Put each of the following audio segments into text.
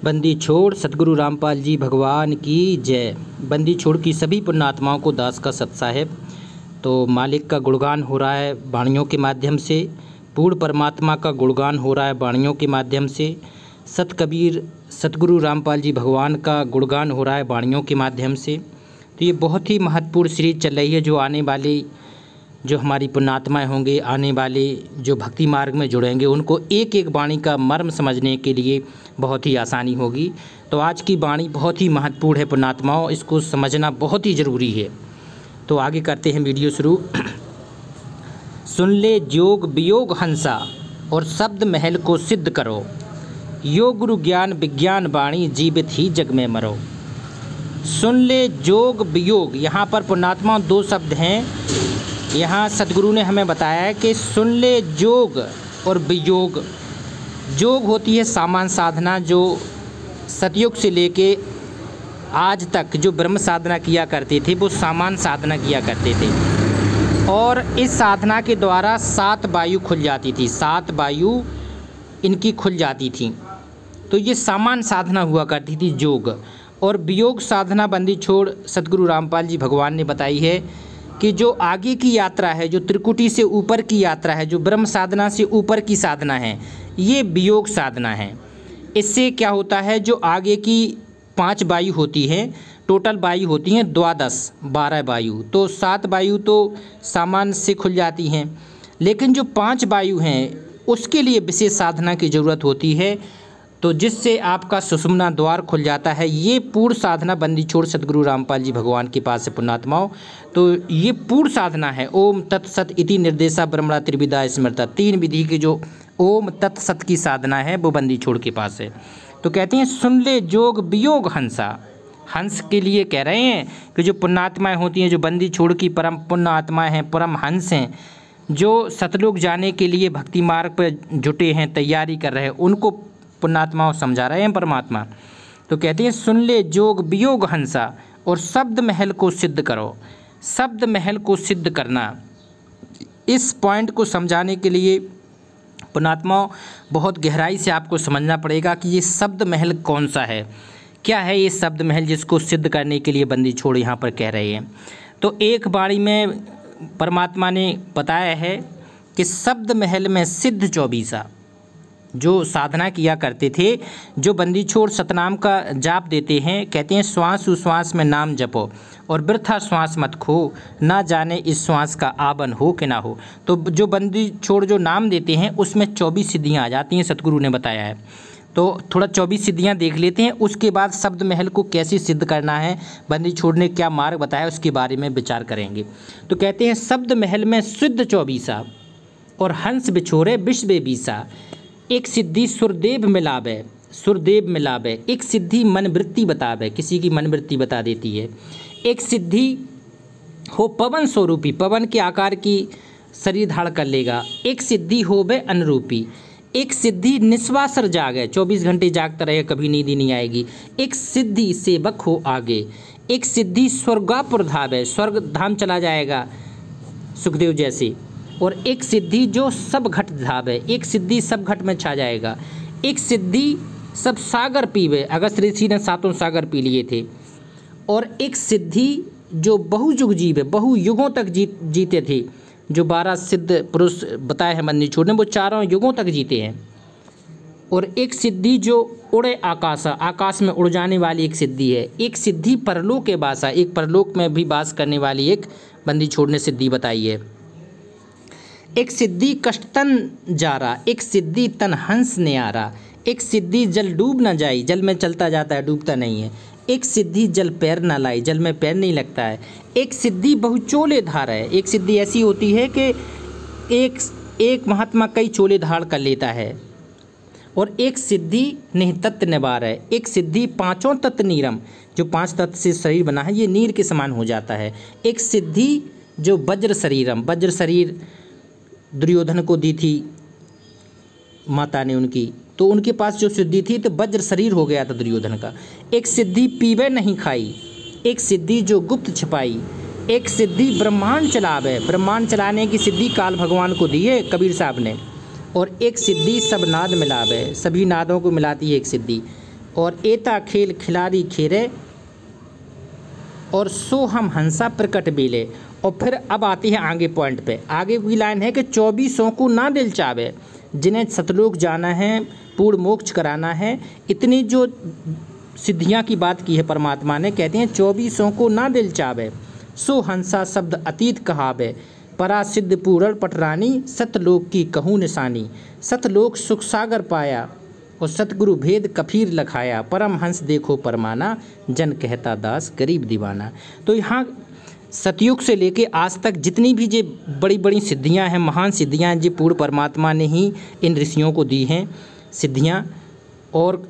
बंदी छोड़ सतगुरु रामपाल जी भगवान की जय। बंदी छोड़ की सभी पुण्यात्माओं को दास का सत साहेब। तो मालिक का गुणगान हो रहा है वाणियों के माध्यम से, पूर्ण परमात्मा का गुणगान हो रहा है वाणियों के माध्यम से, सत कबीर सतगुरु रामपाल जी भगवान का गुणगान हो रहा है वाणियों के माध्यम से। तो ये बहुत ही महत्वपूर्ण सीरीज चल रही है, जो आने वाली जो हमारी पुण्यात्माएँ होंगे, आने वाले जो भक्ति मार्ग में जुड़ेंगे, उनको एक एक वाणी का मर्म समझने के लिए बहुत ही आसानी होगी। तो आज की वाणी बहुत ही महत्वपूर्ण है पुण्यात्माओं, इसको समझना बहुत ही ज़रूरी है। तो आगे करते हैं वीडियो शुरू। सुन ले जोग वियोग हंसा और शब्द महल को सिद्ध करो, योग गुरु ज्ञान विज्ञान वाणी जीवित ही जग में मरो। सुन ले जोग वियोग, यहाँ पर पुण्यात्मा दो शब्द हैं। यहाँ सतगुरु ने हमें बताया है कि सुन ले जोग और वियोग। जोग होती है सामान्य साधना, जो सतयुग से लेके आज तक जो ब्रह्म साधना किया करते थे वो सामान्य साधना किया करते थे, और इस साधना के द्वारा 7 वायु खुल जाती थी, 7 वायु इनकी खुल जाती थी। तो ये सामान्य साधना हुआ करती थी जोग। और वियोग साधना बंदी छोड़ सतगुरु रामपाल जी भगवान ने बताई है कि जो आगे की यात्रा है, जो त्रिकुटी से ऊपर की यात्रा है, जो ब्रह्म साधना से ऊपर की साधना है, ये वियोग साधना है। इससे क्या होता है, जो आगे की 5 वायु होती हैं, टोटल वायु होती हैं 12 वायु, तो 7 वायु तो सामान्य से खुल जाती हैं, लेकिन जो 5 वायु हैं उसके लिए विशेष साधना की ज़रूरत होती है, तो जिससे आपका सुषुम्ना द्वार खुल जाता है। ये पूर्ण साधना बंदी छोड़ सतगुरु रामपाल जी भगवान के पास है पुण्यात्माओं। तो ये पूर्ण साधना है। ओम तत्सत इति निर्देशा ब्रह्मणा त्रिविधा स्मृता, 3 विधि की जो ओम तत्सत की साधना है वो बंदी छोड़ के पास है। तो कहते हैं सुन ले जोग वियोग हंसा। हंस के लिए कह रहे हैं कि जो पुण्यात्माएँ होती हैं, जो बंदी छोड़ की परम पुण्य आत्माएँ हैं, परम हंस हैं, जो सतलोक जाने के लिए भक्ति मार्ग पर जुटे हैं, तैयारी कर रहे हैं, उनको पुण्यात्माओं समझा रहे हैं परमात्मा। तो कहते हैं सुन ले जोग वियोग हंसा और शब्द महल को सिद्ध करो। शब्द महल को सिद्ध करना, इस पॉइंट को समझाने के लिए पुण्यात्माओं बहुत गहराई से आपको समझना पड़ेगा कि ये शब्द महल कौन सा है, क्या है ये शब्द महल जिसको सिद्ध करने के लिए बंदी छोड़ यहाँ पर कह रहे हैं। तो एक वाणी में परमात्मा ने बताया है कि शब्द महल में सिद्ध 24 जो साधना किया करते थे, जो बंदी छोड़ सतनाम का जाप देते हैं, कहते हैं श्वास उश्वास में नाम जपो और वृथा श्वास मत खो, ना जाने इस श्वास का आबन हो कि ना हो। तो जो बंदी छोड़ जो नाम देते हैं उसमें 24 सिद्धियाँ आ जाती हैं, सतगुरु ने बताया है। तो थोड़ा 24 सिद्धियाँ देख लेते हैं, उसके बाद शब्द महल को कैसे सिद्ध करना है, बंदी छोड़ ने क्या मार्ग बताया, उसके बारे में विचार करेंगे। तो कहते हैं शब्द महल में सिद्ध 24 और हंस बिछोरे विश्व बीसा, एक सिद्धि सुरदेव मिलावे, सुरदेव मिलावे, एक सिद्धि मन वृत्ति बतावे, किसी की मन वृत्ति बता देती है। एक सिद्धि हो पवन स्वरूपी, पवन के आकार की शरीर धारण कर लेगा। एक सिद्धि हो वे अनुरूपी, एक सिद्धि निस्वासर जागे, 24 घंटे जागता रहे, कभी नींद ही नहीं आएगी। एक सिद्धि सेवक हो आगे, एक सिद्धि स्वर्गापुर धावे, स्वर्ग धाम चला जाएगा सुखदेव जैसे। और एक सिद्धि जो सब घट धावे, एक सिद्धि सब घट में छा जाएगा। एक सिद्धि सब सागर पीवे, अगस्त ऋषि ने 7 सागर पी लिए थे। और एक सिद्धि जो बहुयुग जीवे, बहु युगों तक जीते थे, जो 12 सिद्ध पुरुष बताए हैं बंदी छोड़ ने, वो 4 युगों तक जीते हैं। और एक सिद्धि जो उड़े आकाशा, आकाश में उड़ जाने वाली एक सिद्धि है। एक सिद्धि परलोक के बासा, एक परलोक में भी बास करने वाली एक बंदी छोड़ ने सिद्धि बताई है। एक सिद्धि कष्टतन जारा, एक सिद्धि तन हंस न्यारा, एक सिद्धि जल डूब न जाई, जल में चलता जाता है डूबता नहीं है। एक सिद्धि जल पैर न लाई, जल में पैर नहीं लगता है। एक सिद्धि बहुचोले धार है, एक सिद्धि ऐसी होती है कि एक महात्मा कई चोले धार कर लेता है। और एक सिद्धि निहतत्व निवार है, एक सिद्धि 5 तत्व नीरम, जो 5 तत्व से शरीर बना है ये नीर के समान हो जाता है। एक सिद्धि जो वज्र शरीरम, वज्र शरीर दुर्योधन को दी थी माता ने उनकी, तो उनके पास जो सिद्धि थी तो वज्र शरीर हो गया था दुर्योधन का। एक सिद्धि पीवे नहीं खाई, एक सिद्धि जो गुप्त छिपाई, एक सिद्धि ब्रह्मांड चलावे, ब्रह्मांड चलाने की सिद्धि काल भगवान को दी है कबीर साहब ने। और एक सिद्धि सब नाद मिलावे, सभी नादों को मिलाती है एक सिद्धि। और एता खेल खिलाड़ी खेरे और सो हम हंसा प्रकट बेले। और फिर अब आती है आगे पॉइंट पे, आगे की लाइन है कि 2400 को ना दिल चावे, जिन्हें सतलोक जाना है, पूर्ण मोक्ष कराना है। इतनी जो सिद्धियां की बात की है परमात्मा ने, कहते हैं 2400 को ना दिल चावे, सो हंसा शब्द अतीत कहावे, परा सिद्ध पूरण पटरानी, सतलोक की कहूँ निशानी। सतलोक सुख सागर पाया और सतगुरु भेद कफीर लखाया, परम हंस देखो परमाना, जन कहता दास गरीब दीवाना। तो यहाँ सतयुग से लेके आज तक जितनी भी ये बड़ी बड़ी सिद्धियां हैं, महान सिद्धियां हैं, जो पूर्ण परमात्मा ने ही इन ऋषियों को दी हैं सिद्धियां। और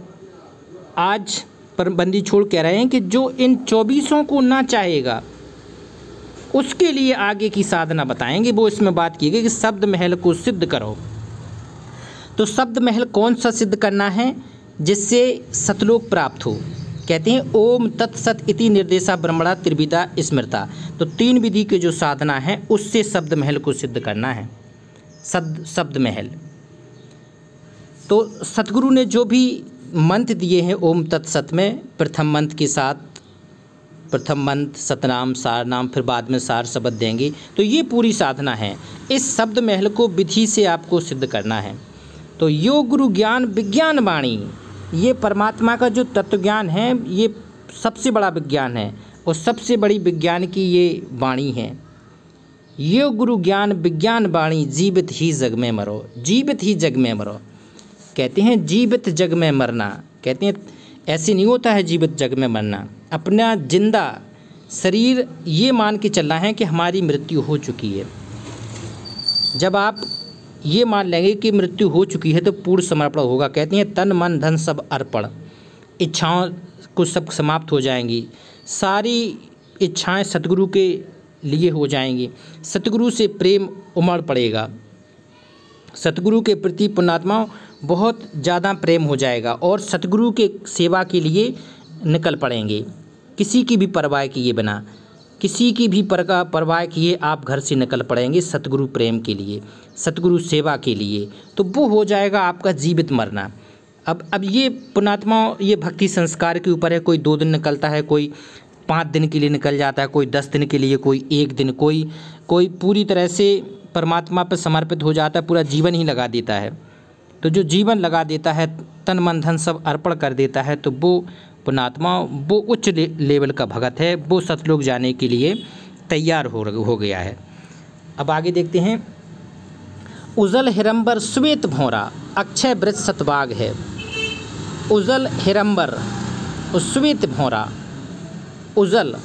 आज पर बंदी छोड़ कह रहे हैं कि जो इन 2400 को ना चाहेगा उसके लिए आगे की साधना बताएंगे। वो इसमें बात की गई कि शब्द महल को सिद्ध करो। तो शब्द महल कौन सा सिद्ध करना है? जिससे सतलोक प्राप्त हो। कहते हैं ओम तत्सत इति निर्देशा ब्रह्मणा त्रिविधा स्मृता। तो 3 विधि के जो साधना है उससे शब्द महल को सिद्ध करना है। शब्द महल तो सतगुरु ने जो भी मंत्र दिए हैं ओम तत्सत में, प्रथम मंत्र के साथ, प्रथम मंत्र सतनाम सार नाम, फिर बाद में सार शब्द देंगे। तो ये पूरी साधना है। इस शब्द महल को विधि से आपको सिद्ध करना है। तो योग गुरु ज्ञान विज्ञान वाणी, ये परमात्मा का जो तत्व ज्ञान है ये सबसे बड़ा विज्ञान है और सबसे बड़ी विज्ञान की ये वाणी है। योग गुरु ज्ञान विज्ञान वाणी, जीवित ही जग में मरो, जीवित ही जग में मरो। कहते हैं जीवित जग में मरना, कहते हैं ऐसे नहीं होता है जीवित जग में मरना। अपना जिंदा शरीर ये मान के चलना है कि हमारी मृत्यु हो चुकी है। जब आप ये मान लेंगे कि मृत्यु हो चुकी है तो पूर्ण समर्पण होगा। कहते हैं तन मन धन सब अर्पण, इच्छाओं को सब समाप्त हो जाएंगी, सारी इच्छाएं सतगुरु के लिए हो जाएंगी। सतगुरु से प्रेम उमड़ पड़ेगा, सतगुरु के प्रति पुण्यात्मा बहुत ज़्यादा प्रेम हो जाएगा और सतगुरु के सेवा के लिए निकल पड़ेंगे। किसी की भी परवाह किए बिना, किसी की भी परवाह किए आप घर से निकल पड़ेंगे सतगुरु प्रेम के लिए, सतगुरु सेवा के लिए। तो वो हो जाएगा आपका जीवित मरना। अब ये पुण्यात्मा, ये भक्ति संस्कार के ऊपर है। कोई 2 दिन निकलता है, कोई 5 दिन के लिए निकल जाता है, कोई 10 दिन के लिए, कोई 1 दिन, कोई पूरी तरह से परमात्मा पर समर्पित हो जाता है, पूरा जीवन ही लगा देता है। तो जो जीवन लगा देता है, तन मन धन सब अर्पण कर देता है, तो वो पुण्यात्मा, वो उच्च लेवल का भगत है, वो सतलोक जाने के लिए तैयार हो गया है। अब आगे देखते हैं। उजल हिरंबर श्वेत भौरा, अक्षय वृक्ष सतबाग है। उजल हिरंबर और श्वेत भौरा, उजल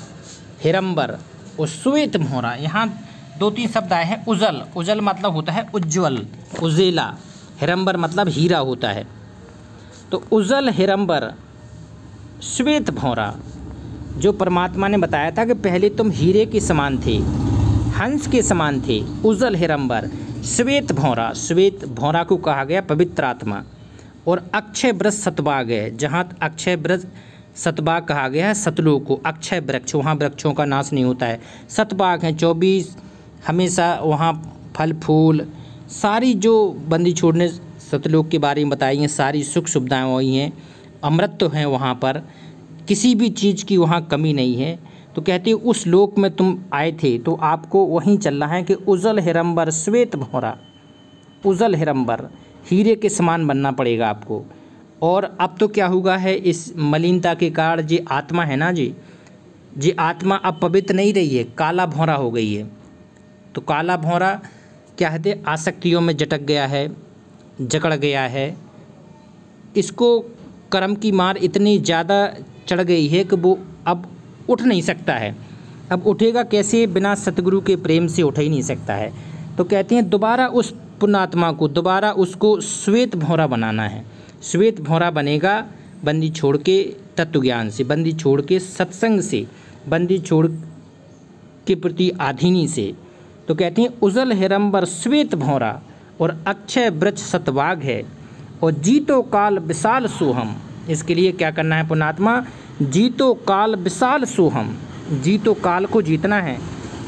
हिरंबर और श्वेत भौरा, यहाँ 2-3 शब्द आए हैं। उजल, उजल मतलब होता है उज्ज्वल, उजेला। हिरंबर मतलब हीरा होता है। तो उजल हिरंबर श्वेत भौरा, जो परमात्मा ने बताया था कि पहले तुम हीरे के समान थे, हंस के समान थे। उजल हिरंबर श्वेत भौरा, श्वेत भौरा को कहा गया पवित्र आत्मा। और अक्षय वृक्ष सतबाग है, जहाँ अक्षय वृक्ष सतबाग कहा गया है सतलोक को। अक्षय वृक्ष, वहाँ वृक्षों का नाश नहीं होता है। सतबाग हैं 24, हमेशा वहाँ फल फूल, सारी जो बंदी छोड़ने सतलोक के बारे में बताई हैं, सारी सुख सुविधाएँ वही हैं। अमृत तो हैं वहाँ पर, किसी भी चीज़ की वहाँ कमी नहीं है। तो कहते हैं उस लोक में तुम आए थे तो आपको वहीं चलना है कि उजल हिरंबर श्वेत भौरा, उजल हिरंबर, हीरे के समान बनना पड़ेगा आपको। और अब तो क्या हुआ है, इस मलिनता के कारण जी आत्मा है ना जी आत्मा अब पवित्र नहीं रही है, काला भौरा हो गई है। तो काला भौरा क्या कहते हैं, आसक्तियों में जटक गया है, जकड़ गया है। इसको कर्म की मार इतनी ज़्यादा चढ़ गई है कि वो अब उठ नहीं सकता है। अब उठेगा कैसे? बिना सतगुरु के प्रेम से उठ ही नहीं सकता है। तो कहते हैं दोबारा उस पुण्यात्मा को, दोबारा उसको श्वेत भौरा बनाना है। श्वेत भौरा बनेगा बंदी छोड़ के तत्व ज्ञान से, बंदी छोड़ के सत्संग से, बंदी छोड़ के प्रति आधीनी से। तो कहते हैं उजल हिरंबर श्वेत भौरा और अक्षय वृक्ष सतबाग है और जीतो काल विशाल सोहम। इसके लिए क्या करना है पुण्यात्मा? जीतो काल विशाल सोहम, जीतो काल को जीतना है।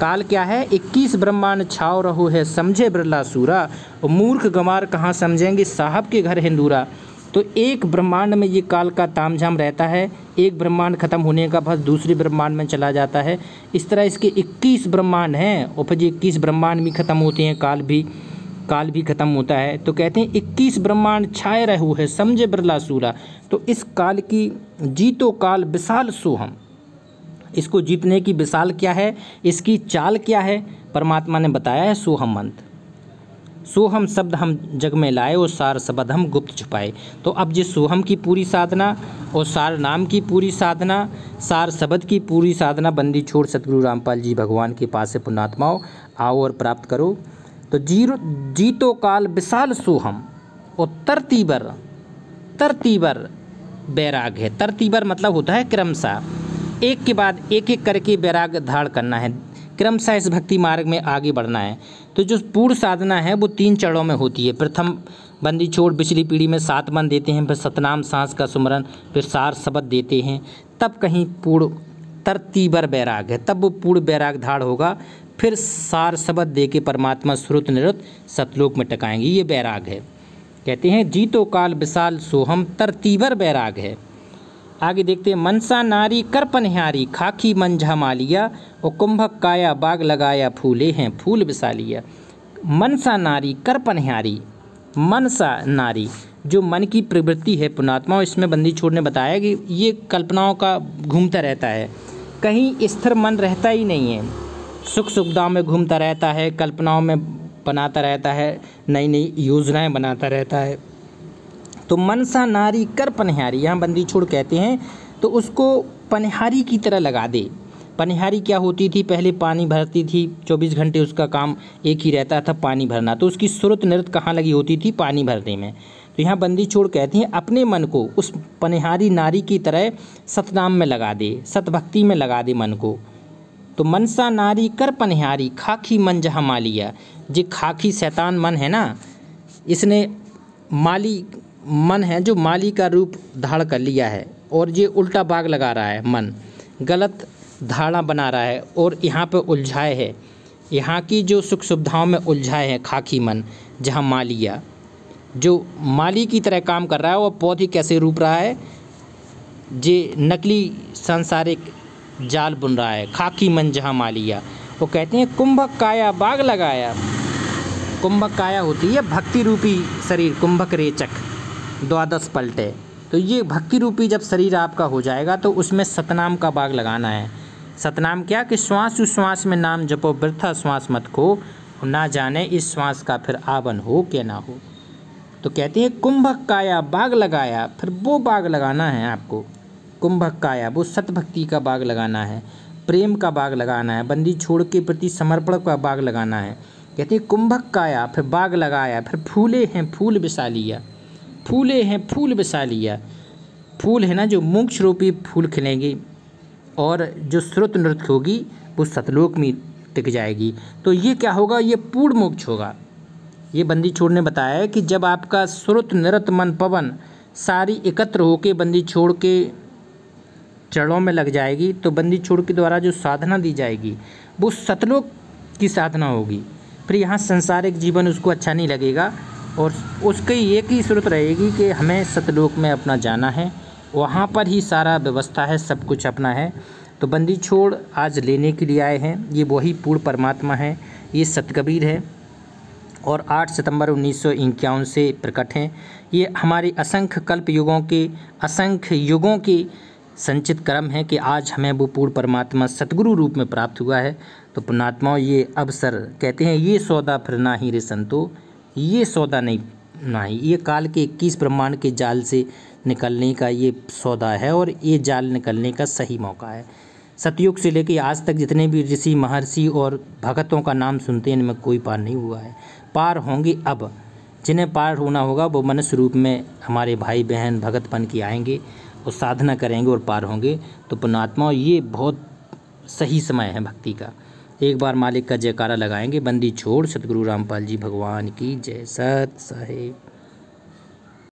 काल क्या है? 21 ब्रह्मांड छाव रहो है, समझे बिरला सूरा, और मूर्ख गंवार कहाँ समझेंगे साहब के घर हिंदूरा। तो एक ब्रह्मांड में ये काल का तामझाम रहता है, एक ब्रह्मांड खत्म होने का बस दूसरे ब्रह्मांड में चला जाता है। इस तरह इसके 21 ब्रह्मांड हैं और फिर 21 ब्रह्मांड भी खत्म होते हैं, काल भी खत्म होता है। तो कहते हैं 21 ब्रह्मांड छाए रहू है समझे बिरला सूरा। तो इस काल की जीतो काल विशाल सोहम, इसको जीतने की विशाल क्या है, इसकी चाल क्या है, परमात्मा ने बताया है सोहम मंत्र। सोहम शब्द हम जग में लाए और सार शब्द हम गुप्त छुपाए। तो अब जिस सोहम की पूरी साधना और सार नाम की पूरी साधना, सार शब्द की पूरी साधना बंदी छोड़ सतगुरु रामपाल जी भगवान के पास से पुण्यात्माओं आओ और प्राप्त करो। तो जीतो काल विशाल सोहम और तरतीबर बैराग है। तरतीबर मतलब होता है क्रमशः, एक के बाद एक करके बैराग धारण करना है, क्रमशः इस भक्ति मार्ग में आगे बढ़ना है। तो जो पूर्ण साधना है वो 3 चरणों में होती है। प्रथम बंदी छोड़ पिछली पीढ़ी में 7 मन देते हैं, फिर सतनाम सांस का सुमरन, फिर सार शब्द देते हैं, तब कहीं पूर्ण तरतीबर बैराग है, तब वो पूर्ण बैराग धारण होगा। फिर सार शब्द दे के परमात्मा श्रुत निरुत सतलोक में टकाएंगे, ये बैराग है। कहते हैं जीतो काल विशाल सोहम तरतीबर बैराग है। आगे देखते हैं मनसा नारी कर पनिहारी खाकी मंझा मालिया और कुंभक काया बाग लगाया फूले हैं फूल विशालिया। मनसा नारी कर पनिहारी, मनसा नारी जो मन की प्रवृत्ति है पुण्यात्माओं, इसमें बंदी छोड़ ने बताया कि ये कल्पनाओं का घूमता रहता है, कहीं स्थिर मन रहता ही नहीं है, सुख सुविधाओं में घूमता रहता है, कल्पनाओं में बनाता रहता है, नई नई योजनाएं बनाता रहता है। तो मनसा नारी कर पनिहारी, यहाँ बंदी छोड़ कहते हैं तो उसको पनिहारी की तरह लगा दे। पनिहारी क्या होती थी, पहले पानी भरती थी, 24 घंटे उसका काम एक ही रहता था पानी भरना, तो उसकी सुरत नृत कहाँ लगी होती थी, पानी भरने में। तो यहाँ बंदी छोड़ कहते हैं अपने मन को उस पनिहारी नारी की तरह सतनाम में लगा दे, सतभक्ति में लगा दे मन को। तो मनसा नारी कर पनिहारी खाकी मन जहाँ मालिया, जो खाकी शैतान मन है ना, इसने माली मन है जो माली का रूप धारण कर लिया है और ये उल्टा बाग लगा रहा है, मन गलत धारणा बना रहा है और यहाँ पे उलझाए है, यहाँ की जो सुख सुविधाओं में उलझाए है खाकी मन, जहाँ मालिया जो माली की तरह काम कर रहा है और पौधे कैसे रूप रहा है, जे नकली सांसारिक जाल बुन रहा है, खाकी मन जहाँ मालिया। वो कहते हैं कुंभक काया बाग लगाया, कुंभक काया होती है भक्ति रूपी शरीर, कुंभक रेचक 12 पलटे। तो ये भक्ति रूपी जब शरीर आपका हो जाएगा तो उसमें सतनाम का बाग लगाना है। सतनाम क्या कि श्वास उश्वास में नाम जपो वृथा श्वास मत खो, ना जाने इस श्वास का फिर आवन हो कि ना हो। तो कहते हैं कुंभक काया बाग लगाया, फिर वो बाग लगाना है आपको, कुंभक काया वो सतभक्ति का बाग लगाना है, प्रेम का बाग लगाना है, बंदी छोड़ के प्रति समर्पण का बाग लगाना है। कहते हैं कुंभक काया फिर बाग लगाया, फिर फूले हैं फूल विशालिया, फूले हैं फूल विशालिया, फूल है ना जो मोक्ष रूपी फूल खिलेंगे और जो श्रुत नृत्य होगी वो सतलोक में टिक जाएगी। तो ये क्या होगा, ये पूर्ण मोक्ष होगा। ये बंदी छोड़ ने बताया है कि जब आपका श्रुत नृत्य मन पवन सारी एकत्र होके बंदी छोड़ के चरणों में लग जाएगी, तो बंदी छोड़ के द्वारा जो साधना दी जाएगी वो सतलोक की साधना होगी। फिर यहाँ संसारिक जीवन उसको अच्छा नहीं लगेगा और उसकी एक ही सूरत रहेगी कि हमें सतलोक में अपना जाना है, वहाँ पर ही सारा व्यवस्था है, सब कुछ अपना है। तो बंदी छोड़ आज लेने के लिए आए हैं, ये वही पूर्ण परमात्मा है, ये सतकबीर है और 8 सितंबर 1951 से प्रकट हैं। ये हमारे असंख्य कल्प युगों के असंख्य युगों के संचित कर्म है कि आज हमें वो पूर्ण परमात्मा सतगुरु रूप में प्राप्त हुआ है। तो पुण्यात्माओं ये अवसर कहते हैं ये सौदा फिर ना ही रे संतो, ये सौदा नहीं, ये काल के 21 ब्रह्मांड के जाल से निकलने का ये सौदा है और ये जाल निकलने का सही मौका है। सतयुग से लेकर आज तक जितने भी ऋषि महर्षि और भगतों का नाम सुनते हैं इनमें कोई पार नहीं हुआ है, पार होंगे अब। जिन्हें पार होना होगा वो मनुष्य रूप में हमारे भाई बहन भगतपन की आएंगे और साधना करेंगे और पार होंगे। तो पुण्यात्माओं ये बहुत सही समय है भक्ति का। एक बार मालिक का जयकारा लगाएंगे। बंदी छोड़ सतगुरु रामपाल जी भगवान की जय। सत साहिब।